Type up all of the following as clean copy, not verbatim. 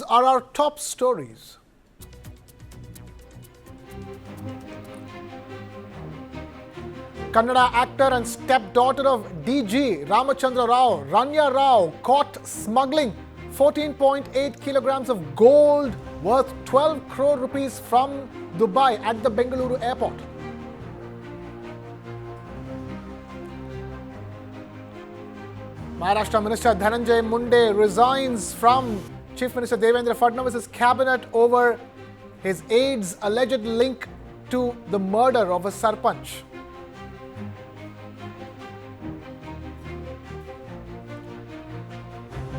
are our top stories. Kannada actor and stepdaughter of DG Ramachandra Rao, Ranya Rao, caught smuggling 14.8 kilograms of gold worth 12 crore rupees from Dubai at the Bengaluru airport. Maharashtra Minister Dhananjay Munde resigns from Chief Minister Devendra Fadnavis's cabinet over his aide's alleged link to the murder of a sarpanch.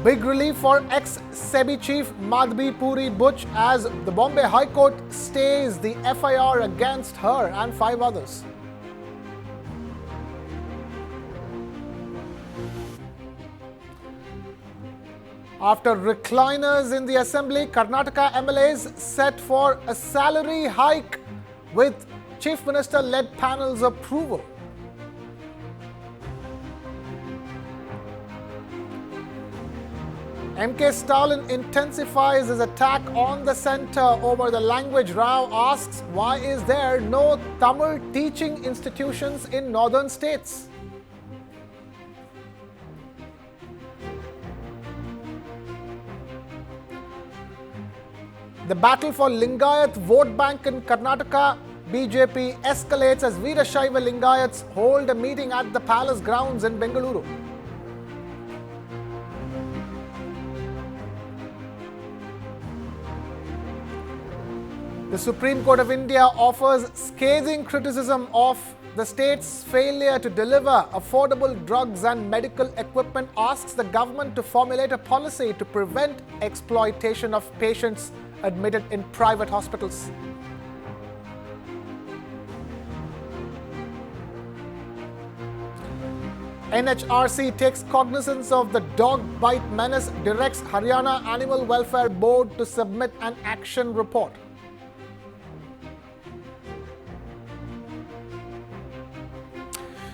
Big relief for ex-SEBI chief Madhvi Puri Butch as the Bombay High Court stays the FIR against her and 5 others. After recliners in the assembly, Karnataka MLAs set for a salary hike with Chief Minister-led panel's approval. MK Stalin intensifies his attack on the centre over the language. Rao asks, why is there no Tamil teaching institutions in northern states? The battle for Lingayat vote bank in Karnataka BJP escalates as Veerashaiva Lingayats hold a meeting at the palace grounds in Bengaluru. The Supreme Court of India offers scathing criticism of the state's failure to deliver affordable drugs and medical equipment, asks the government to formulate a policy to prevent exploitation of patients admitted in private hospitals. NHRC takes cognizance of the dog bite menace, directs Haryana Animal Welfare Board to submit an action report.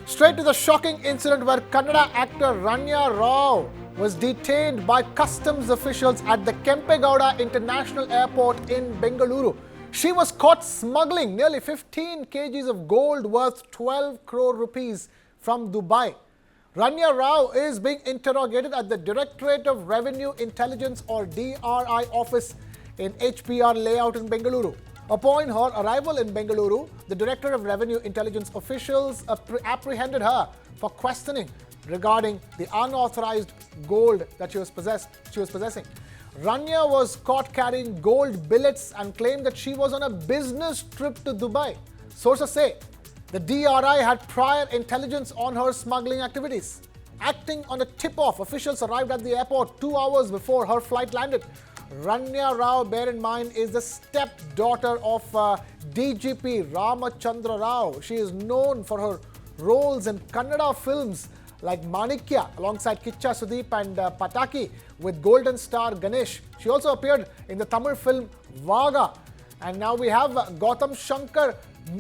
Straight to the shocking incident where Kannada actor Ranya Rao was detained by customs officials at the Kempegowda International Airport in Bengaluru. She was caught smuggling nearly 15 kgs of gold worth 12 crore rupees from Dubai. Ranya Rao is being interrogated at the Directorate of Revenue Intelligence or DRI office in HPR layout in Bengaluru. Upon her arrival in Bengaluru, the Director of Revenue Intelligence officials apprehended her for questioning regarding the unauthorized gold that she was possessing. Ranya was caught carrying gold billets and claimed that she was on a business trip to Dubai. Sources say the DRI had prior intelligence on her smuggling activities. Acting on a tip-off, officials arrived at the airport 2 hours before her flight landed. Ranya Rao, bear in mind, is the stepdaughter of DGP Ramachandra Rao. She is known for her roles in Kannada films like Manikya alongside Kicha Sudeep and Pataki with Golden Star Ganesh. She also appeared in the Tamil film Vaga. And now we have Gautam Shankar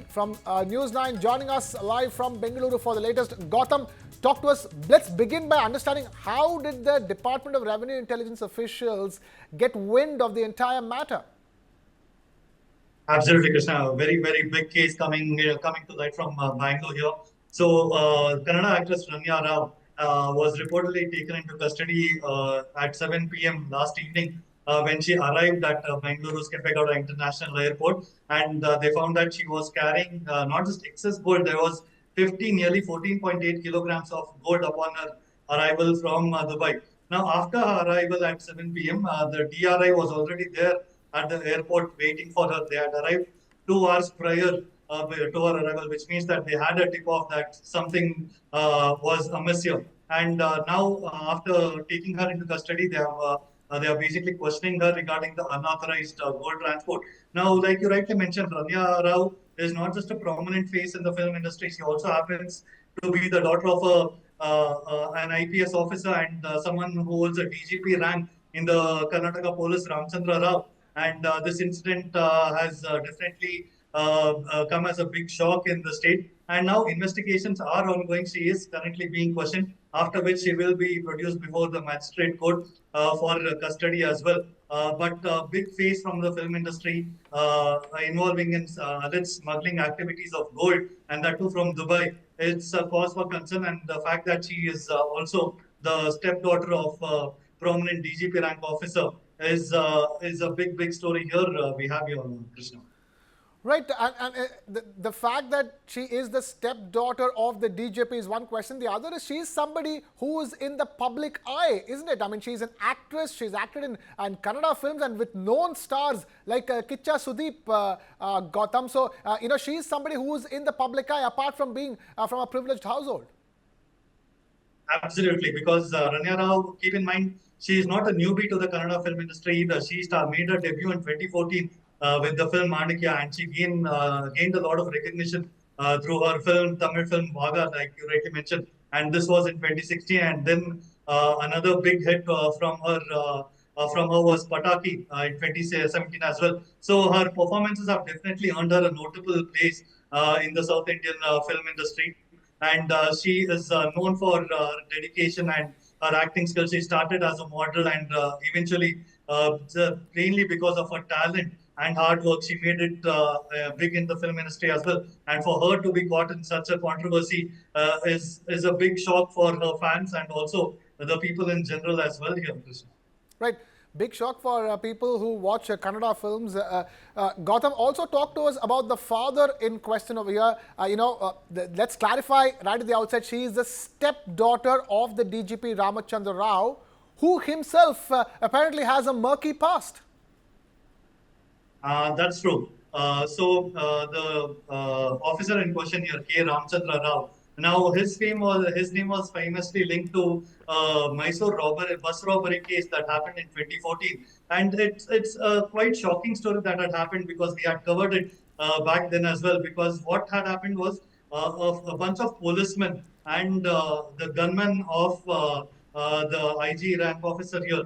from News9 joining us live from Bengaluru for the latest. Gautam, talk to us. Let's begin by understanding, how did the Department of Revenue Intelligence officials get wind of the entire matter? Absolutely, Krishna. A very, very big case coming to light from Bangalore here. So, Kannada actress Ranya Rao was reportedly taken into custody at 7 p.m. last evening when she arrived at Bengaluru's Kempegowda International Airport, and they found that she was carrying not just excess gold. There was nearly 14.8 kilograms of gold upon her arrival from Dubai. Now, after her arrival at 7 p.m., the DRI was already there at the airport waiting for her. They had arrived 2 hours prior to her arrival, which means that they had a tip-off that something was amiss here. And now, after taking her into custody, they are basically questioning her regarding the unauthorized gold transport. Now, like you rightly mentioned, Ranya Rao is not just a prominent face in the film industry. She also happens to be the daughter of an IPS officer and someone who holds a DGP rank in the Karnataka Police, Ramchandra Rao. And this incident has definitely come as a big shock in the state. And now investigations are ongoing. She is currently being questioned, after which she will be produced before the magistrate court for custody as well. but a big face from the film industry, involving in alleged smuggling activities of gold, and that too from Dubai. It's a cause for concern, and the fact that she is also the stepdaughter of prominent DGP rank officer is a big story here. We have here, Krishna. Right, and the fact that she is the stepdaughter of the DJP is one question. The other is she's somebody who is in the public eye, isn't it? I mean, she's an actress. She's acted in Kannada films and with known stars like Kicha Sudeep Gautam. So, she's somebody who is in the public eye apart from being from a privileged household. Absolutely, because Ranya Rao, keep in mind, she is not a newbie to the Kannada film industry either. She made her debut in 2014 with the film Manikya, and she gained a lot of recognition through her Tamil film Vaga, like you rightly mentioned. And this was in 2016, and then another big hit from her was Pataki in 2017 as well. So her performances have definitely earned her a notable place in the South Indian film industry, and she is known for dedication and her acting skills. She started as a model, and eventually, mainly because of her talent and hard work, she made it big in the film industry as well. And for her to be caught in such a controversy is a big shock for her fans and also the people in general as well here, Krishna. Right. Big shock for people who watch Kannada films. Gautam, also talk to us about the father in question over here. Let's clarify right at the outset. She is the stepdaughter of the DGP Ramachandra Rao, who himself apparently has a murky past. That's true. The officer in question here, K. Ramchandra Rao. Now his name was famously linked to Mysore bus robbery case that happened in 2014, and it's a quite shocking story that had happened because we had covered it back then as well. Because what had happened was a bunch of policemen and the gunman of the IG rank officer here.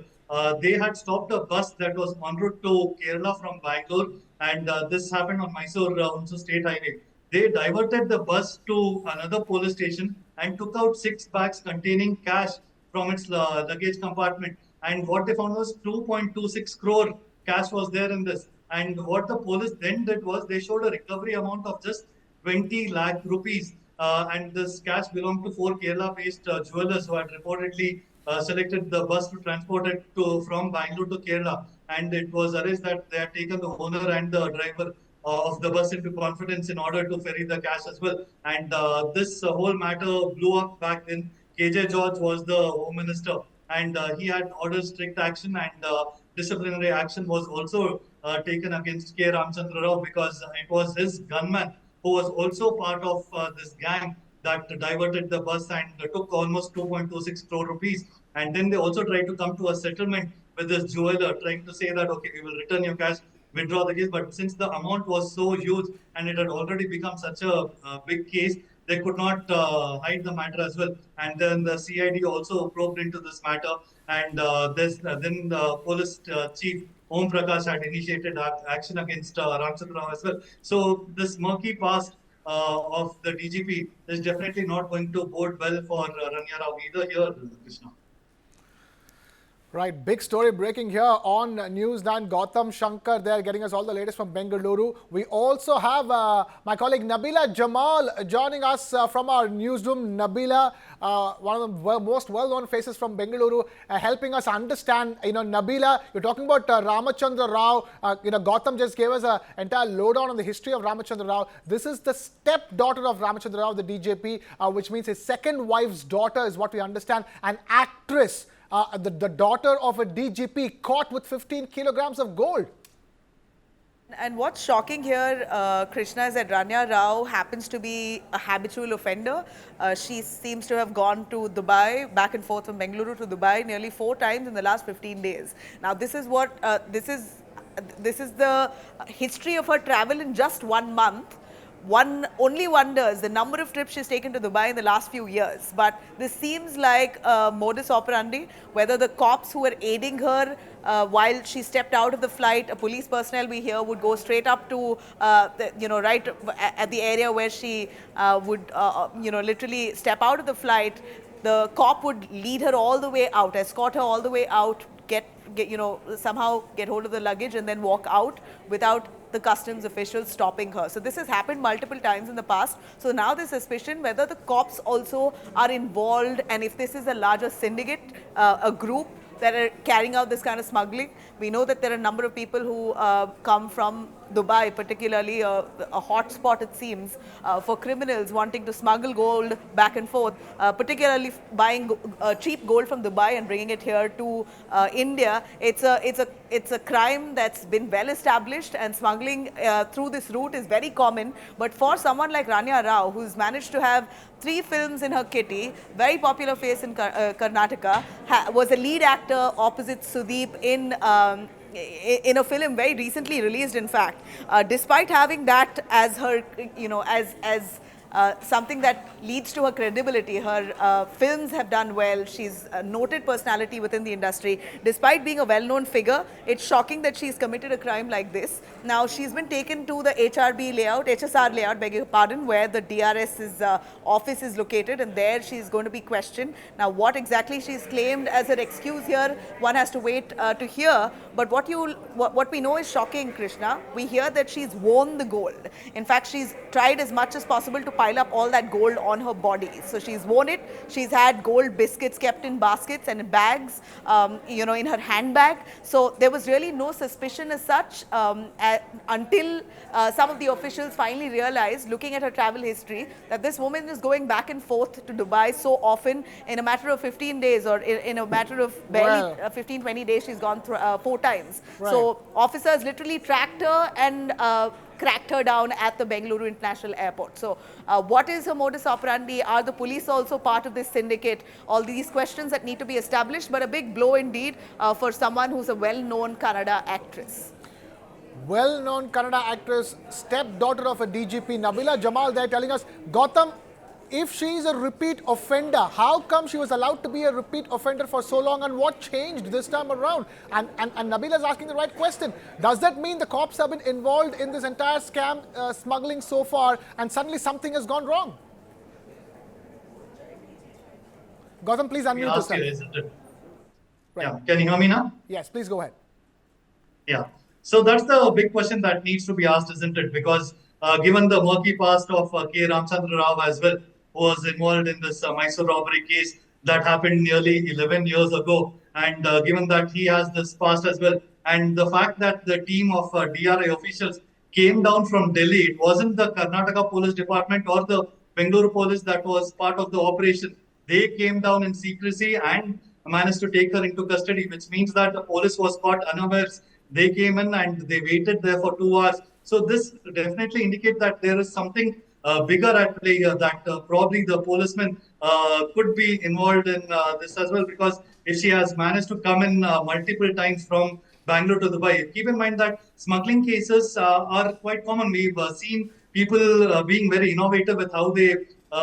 They had stopped a bus that was en route to Kerala from Bangalore, and this happened on Mysore State Highway. They diverted the bus to another police station and took out 6 bags containing cash from its luggage compartment. And what they found was 2.26 crore cash was there in this. And what the police then did was they showed a recovery amount of just 20 lakh rupees. And this cash belonged to 4 Kerala-based jewelers who had reportedly selected the bus to transport it from Bangalore to Kerala. And it was alleged that they had taken the owner and the driver of the bus into confidence in order to ferry the cash as well. And this whole matter blew up back then. KJ George was the Home Minister, and he had ordered strict action, and disciplinary action was also taken against K. Ramchandra Rao because it was his gunman who was also part of this gang that diverted the bus and took almost 2.26 crore rupees. And then they also tried to come to a settlement with this jeweler, trying to say that, okay, we will return your cash, withdraw the case. But since the amount was so huge and it had already become such a big case, they could not hide the matter as well. And then the CID also probed into this matter. And then the police chief Om Prakash had initiated action against Ramchandra Rao as well. So this murky past of the DGP is definitely not going to bode well for Ranya Rao either here, Krishna. Right, big story breaking here on News9. Gautam Shankar there getting us all the latest from Bengaluru. We also have my colleague Nabila Jamal joining us from our newsroom. Nabila, one of the most well-known faces from Bengaluru, helping us understand. Nabila, you're talking about Ramachandra Rao. Gautam just gave us an entire lowdown on the history of Ramachandra Rao. This is the stepdaughter of Ramachandra Rao, the DJP, which means his second wife's daughter is what we understand, an actress. The daughter of a DGP caught with 15 kilograms of gold. And what's shocking here, Krishna, is that Ranya Rao happens to be a habitual offender. She seems to have gone to Dubai, back and forth from Bengaluru to Dubai, nearly 4 times in the last 15 days. Now, this is what this is the history of her travel in just 1 month. One only wonders the number of trips she's taken to Dubai in the last few years. But this seems like a modus operandi, whether the cops who were aiding her while she stepped out of the flight, a police personnel we hear would go straight up to, right at the area where she would, literally step out of the flight. The cop would lead her all the way out, escort her all the way out, get get, somehow get hold of the luggage and then walk out without the customs officials stopping her. So this has happened multiple times in the past. So now there's suspicion whether the cops also are involved, and if this is a larger syndicate, a group that are carrying out this kind of smuggling. We know that there are a number of people who come from Dubai, particularly a hot spot, it seems, for criminals wanting to smuggle gold back and forth, particularly buying cheap gold from Dubai and bringing it here to India. It's a crime that's been well established, and smuggling through this route is very common. But for someone like Ranya Rao, who's managed to have 3 films in her kitty, very popular face in Karnataka, was a lead actor opposite Sudeep in a film very recently released, in fact. Despite having that as her, as something that leads to her credibility. Her films have done well. She's a noted personality within the industry. Despite being a well-known figure, it's shocking that she's committed a crime like this. Now, she's been taken to the HSR layout, beg your pardon, where the DRS's office is located, and there she's going to be questioned. Now, what exactly she's claimed as her excuse here, one has to wait to hear. But what we know is shocking, Krishna. We hear that she's worn the gold. In fact, she's tried as much as possible to pile up all that gold on her body. So she's worn it. She's had gold biscuits kept in baskets and in bags, in her handbag. So there was really no suspicion as such until some of the officials finally realized, looking at her travel history, that this woman is going back and forth to Dubai so often. In a matter of 15 days, or in a matter of barely 15, 20 days, she's gone through 4 times. Right. So officers literally tracked her and cracked her down at the Bengaluru International Airport. So what is her modus operandi? Are the police also part of this syndicate? All these questions that need to be established, but a big blow indeed for someone who's a well-known Kannada actress. Well-known Kannada actress, stepdaughter of a DGP, Nabila Jamal, there telling us, Gautam, if she is a repeat offender, how come she was allowed to be a repeat offender for so long, and what changed this time around? And Nabila is asking the right question. Does that mean the cops have been involved in this entire scam smuggling so far, and suddenly something has gone wrong? Gautam, please unmute yourself. Isn't it? Right. Yeah. Can you hear me now? Yes, please go ahead. Yeah. So that's the big question that needs to be asked, isn't it? Because given the murky past of K. Ramchandra Rao as well, who was involved in this Mysore robbery case that happened nearly 11 years ago, and given that he has this past as well, and the fact that the team of DRI officials came down from Delhi, it wasn't the Karnataka Police Department or the Bengaluru Police that was part of the operation. They came down in secrecy and managed to take her into custody, which means that the police was caught unawares. They came in and they waited there for 2 hours. So this definitely indicates that there is something bigger at play here, that probably the policeman could be involved in this as well, because if she has managed to come in multiple times from Bangalore to Dubai, keep in mind that smuggling cases are quite common. We've seen people being very innovative with how they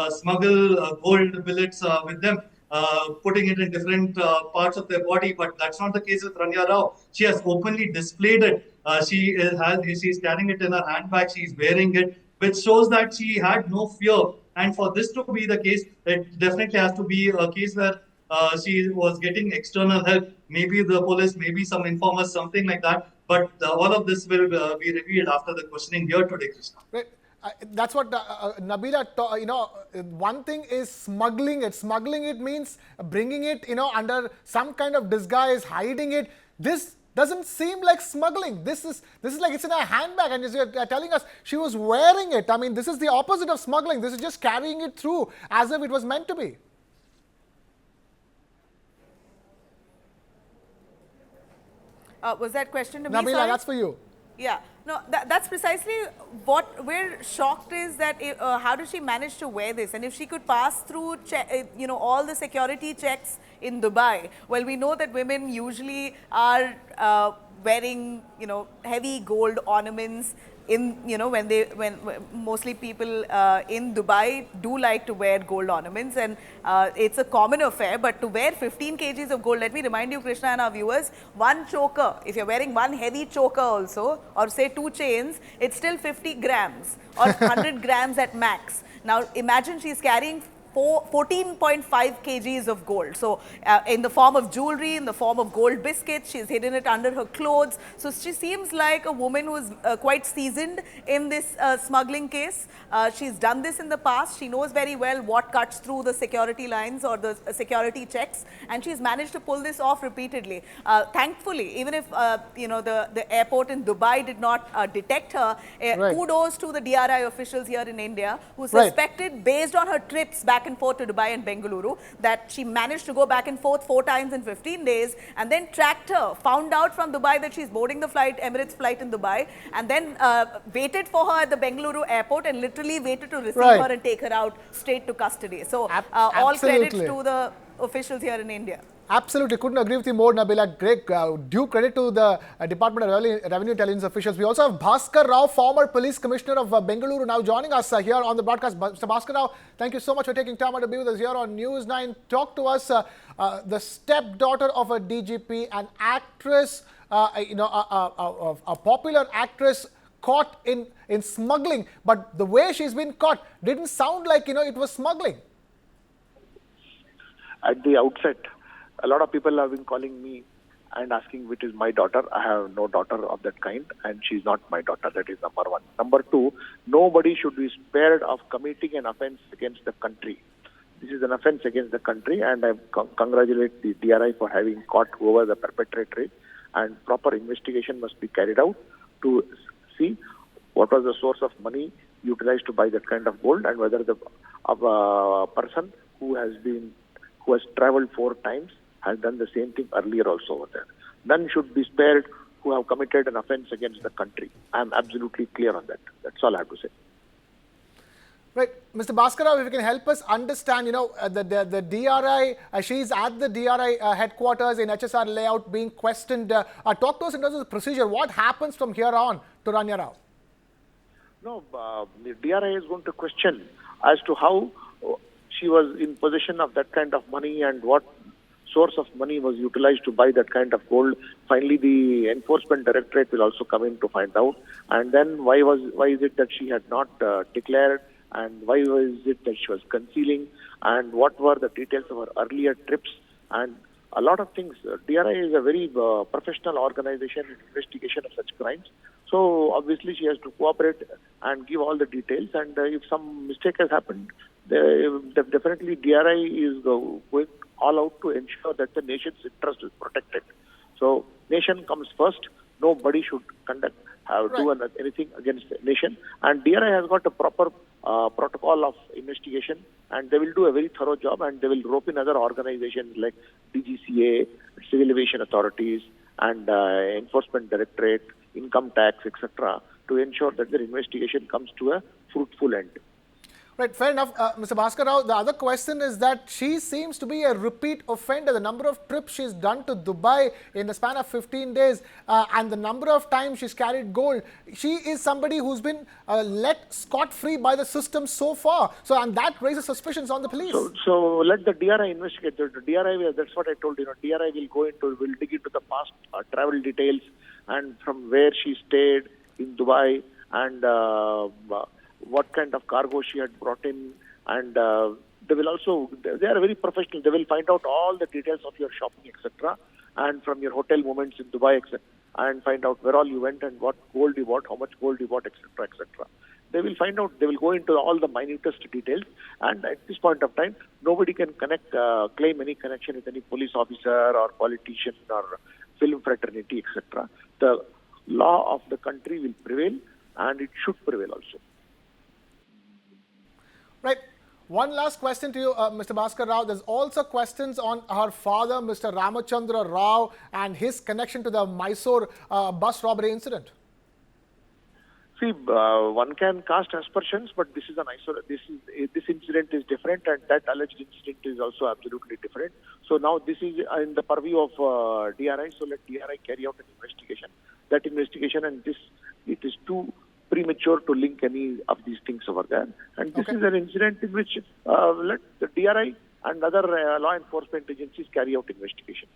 smuggle gold billets with them. Putting it in different parts of their body, but that's not the case with Ranya Rao. She has openly displayed it. She's carrying it in her handbag. She's wearing it, which shows that she had no fear. And for this to be the case, it definitely has to be a case where she was getting external help. Maybe the police, maybe some informers, something like that. But all of this will be revealed after the questioning here today, Krishna. Right. That's what Nabila, one thing is smuggling it. Smuggling it means bringing it, under some kind of disguise, hiding it. This doesn't seem like smuggling. This is like it's in a handbag, and you're telling us she was wearing it. I mean, this is the opposite of smuggling. This is just carrying it through as if it was meant to be. Was that question to me? Nabila, sorry? that's for you. Yeah, no, that's precisely what we're shocked is that how does she manage to wear this? And if she could pass through, all the security checks in Dubai, well, we know that women usually are wearing, heavy gold ornaments in, when mostly people in Dubai do like to wear gold ornaments, and it's a common affair. But to wear 15 kgs of gold, let me remind you, Krishna, and our viewers, one choker, if you're wearing one heavy choker also, or say 2 chains, it's still 50 grams or 100 grams at max. Now imagine she's carrying 14.5 kgs of gold. So in the form of jewelry, in the form of gold biscuits, she's hidden it under her clothes. So she seems like a woman who's quite seasoned in this smuggling case. She's done this in the past. She knows very well what cuts through the security lines or the security checks, and she's managed to pull this off repeatedly. Thankfully, even if the airport in Dubai did not detect her, kudos to the DRI officials here in India who suspected, based on her trips back and forth to Dubai and Bengaluru, that she managed to go back and forth 4 times in 15 days, and then tracked her, found out from Dubai that she's boarding the flight, Emirates flight in Dubai, and then waited for her at the Bengaluru airport and literally waited to receive her and take her out straight to custody. So all credits to the officials here in India. Absolutely, couldn't agree with you more, Nabila. Great, due credit to the Department of Revenue Intelligence officials. We also have Bhaskar Rao, former police commissioner of Bengaluru, now joining us here on the broadcast. Mr. Bhaskar Rao, thank you so much for taking time out to be with us here on News 9. Talk to us, the stepdaughter of a DGP, an actress, a popular actress caught in smuggling, but the way she's been caught didn't sound like it was smuggling. At the outset, a lot of people have been calling me and asking which is my daughter. I have no daughter of that kind, and she's not my daughter. That is number one. Number two, nobody should be spared of committing an offense against the country. This is an offense against the country, and I congratulate the DRI for having caught whoever the perpetrator is, and proper investigation must be carried out to see what was the source of money utilized to buy that kind of gold, and whether the person who has traveled 4 times has done the same thing earlier also over there. None should be spared who have committed an offense against the country. I am absolutely clear on that. That's all I have to say. Right. Mr. Bhaskar Rao, if you can help us understand, the DRI, she's at the DRI headquarters in HSR layout being questioned. Talk to us in terms of the procedure. What happens from here on to Ranya Rao? No, the DRI is going to question as to how she was in possession of that kind of money and what source of money was utilized to buy that kind of gold. Finally, the enforcement directorate will also come in to find out. And then why is it that she had not declared, and why was it that she was concealing, and what were the details of her earlier trips, and a lot of things. DRI is a very professional organization in investigation of such crimes. So obviously she has to cooperate and give all the details. And if some mistake has happened, definitely DRI is going all out to ensure that the nation's interest is protected. So nation comes first. Nobody should do anything against the nation. And DRI has got a proper protocol of investigation, and they will do a very thorough job, and they will rope in other organizations like DGCA, Civil Aviation Authorities, and Enforcement Directorate, Income Tax, etc., to ensure that their investigation comes to a fruitful end. Right, fair enough. Mr. Bhaskar Rao, the other question is that she seems to be a repeat offender. The number of trips she's done to Dubai in the span of 15 days and the number of times she's carried gold, she is somebody who's been let scot-free by the system so far. So, and that raises suspicions on the police. So let the DRI investigate. The DRI, that's what I told you. DRI will dig into the past travel details and from where she stayed in Dubai and what kind of cargo she had brought in, and they are very professional. They will find out all the details of your shopping, etc., and from your hotel moments in Dubai, etc., and find out where all you went and what gold you bought, how much gold you bought, etc., etc. They will find out. They will go into all the minutest details, and at this point of time, nobody can claim any connection with any police officer or politician or film fraternity, etc. The law of the country will prevail, and it should prevail also. Right. One last question to you, Mr. Bhaskar Rao. There's also questions on her father, Mr. Ramachandra Rao, and his connection to the Mysore bus robbery incident. See, one can cast aspersions, but this incident is different, and that alleged incident is also absolutely different. So now this is in the purview of DRI. So let DRI carry out an investigation. That investigation, and it is too premature to link any of these things over there. And this is an incident in which let the DRI and other law enforcement agencies carry out investigation.